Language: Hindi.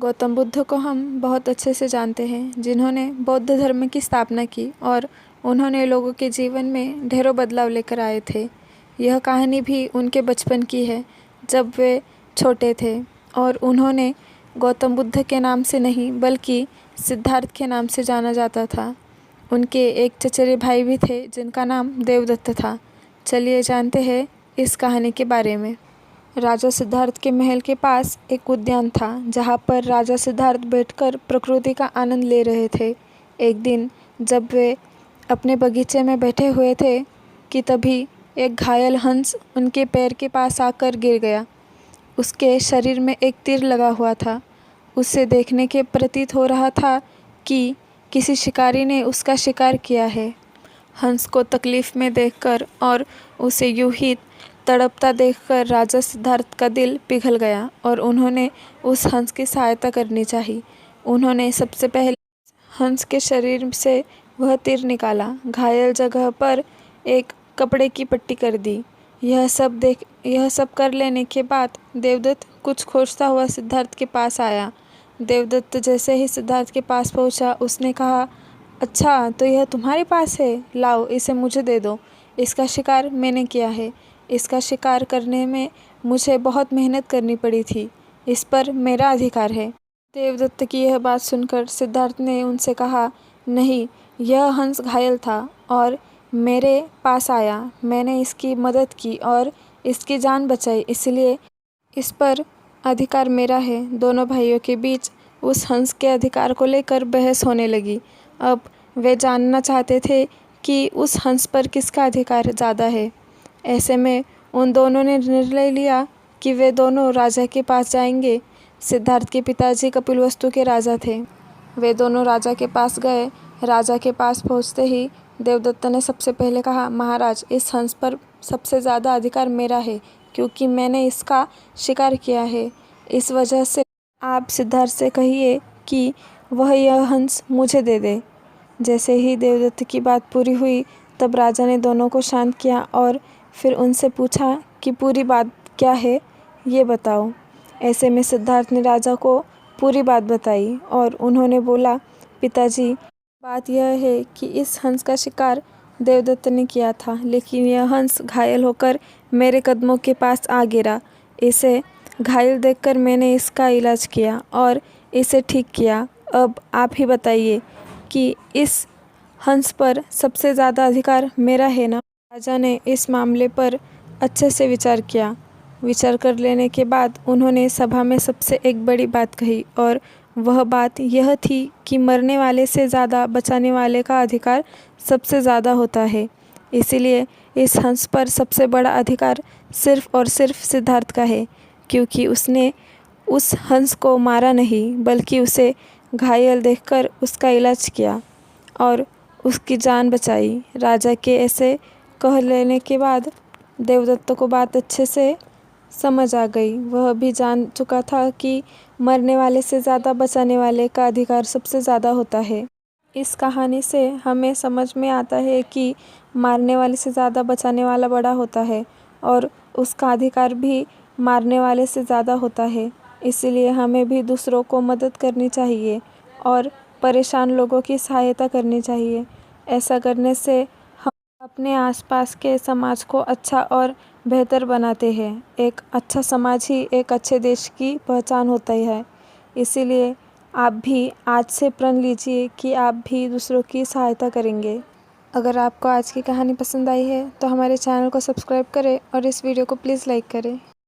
गौतम बुद्ध को हम बहुत अच्छे से जानते हैं, जिन्होंने बौद्ध धर्म की स्थापना की और उन्होंने लोगों के जीवन में ढेरों बदलाव लेकर आए थे। यह कहानी भी उनके बचपन की है, जब वे छोटे थे और उन्होंने गौतम बुद्ध के नाम से नहीं बल्कि सिद्धार्थ के नाम से जाना जाता था। उनके एक चचेरे भाई भी थे जिनका नाम देवदत्त था। चलिए जानते हैं इस कहानी के बारे में। राजा सिद्धार्थ के महल के पास एक उद्यान था, जहाँ पर राजा सिद्धार्थ बैठकर प्रकृति का आनंद ले रहे थे। एक दिन जब वे अपने बगीचे में बैठे हुए थे कि तभी एक घायल हंस उनके पैर के पास आकर गिर गया। उसके शरीर में एक तीर लगा हुआ था। उसे देखने के प्रतीत हो रहा था कि किसी शिकारी ने उसका शिकार किया है। हंस को तकलीफ़ में देखकर और उसे यूं ही तड़पता देखकर राजा सिद्धार्थ का दिल पिघल गया और उन्होंने उस हंस की सहायता करनी चाहिए। उन्होंने सबसे पहले हंस के शरीर से वह तीर निकाला, घायल जगह पर एक कपड़े की पट्टी कर दी। यह सब कर लेने के बाद देवदत्त कुछ खोजता हुआ सिद्धार्थ के पास आया। देवदत्त जैसे ही सिद्धार्थ के पास पहुंचा, उसने कहा, अच्छा तो यह तुम्हारे पास है, लाओ इसे मुझे दे दो। इसका शिकार मैंने किया है। इसका शिकार करने में मुझे बहुत मेहनत करनी पड़ी थी। इस पर मेरा अधिकार है। देवदत्त की यह बात सुनकर सिद्धार्थ ने उनसे कहा, नहीं, यह हंस घायल था और मेरे पास आया। मैंने इसकी मदद की और इसकी जान बचाई, इसलिए इस पर अधिकार मेरा है। दोनों भाइयों के बीच उस हंस के अधिकार को लेकर बहस होने लगी। अब वे जानना चाहते थे कि उस हंस पर किसका अधिकार ज़्यादा है। ऐसे में उन दोनों ने निर्णय लिया कि वे दोनों राजा के पास जाएंगे। सिद्धार्थ के पिताजी कपिलवस्तु के राजा थे। वे दोनों राजा के पास गए। राजा के पास पहुंचते ही देवदत्त ने सबसे पहले कहा, महाराज, इस हंस पर सबसे ज़्यादा अधिकार मेरा है, क्योंकि मैंने इसका शिकार किया है। इस वजह से आप सिद्धार्थ से कहिए कि वह यह हंस मुझे दे दे। जैसे ही देवदत्त की बात पूरी हुई, तब राजा ने दोनों को शांत किया और फिर उनसे पूछा कि पूरी बात क्या है, ये बताओ। ऐसे में सिद्धार्थ ने राजा को पूरी बात बताई और उन्होंने बोला, पिताजी, बात यह है कि इस हंस का शिकार देवदत्त ने किया था, लेकिन यह हंस घायल होकर मेरे कदमों के पास आ गिरा। इसे घायल देखकर मैंने इसका इलाज किया और इसे ठीक किया। अब आप ही बताइए कि इस हंस पर सबसे ज़्यादा अधिकार मेरा है ना। राजा ने इस मामले पर अच्छे से विचार किया। विचार कर लेने के बाद उन्होंने सभा में सबसे एक बड़ी बात कही और वह बात यह थी कि मरने वाले से ज़्यादा बचाने वाले का अधिकार सबसे ज़्यादा होता है। इसीलिए इस हंस पर सबसे बड़ा अधिकार सिर्फ़ और सिर्फ सिद्धार्थ का है, क्योंकि उसने उस हंस को मारा नहीं बल्कि उसे घायल देखकर उसका इलाज किया और उसकी जान बचाई। राजा के ऐसे कह लेने के बाद देवदत्त को बात अच्छे से समझ आ गई। वह भी जान चुका था कि मरने वाले से ज़्यादा बचाने वाले का अधिकार सबसे ज़्यादा होता है। इस कहानी से हमें समझ में आता है कि मारने वाले से ज़्यादा बचाने वाला बड़ा होता है और उसका अधिकार भी मारने वाले से ज़्यादा होता है। इसीलिए हमें भी दूसरों को मदद करनी चाहिए और परेशान लोगों की सहायता करनी चाहिए। ऐसा करने से हम अपने आसपास के समाज को अच्छा और बेहतर बनाते हैं। एक अच्छा समाज ही एक अच्छे देश की पहचान होता है। इसीलिए आप भी आज से प्रण लीजिए कि आप भी दूसरों की सहायता करेंगे। अगर आपको आज की कहानी पसंद आई है तो हमारे चैनल को सब्सक्राइब करें और इस वीडियो को प्लीज़ लाइक करें।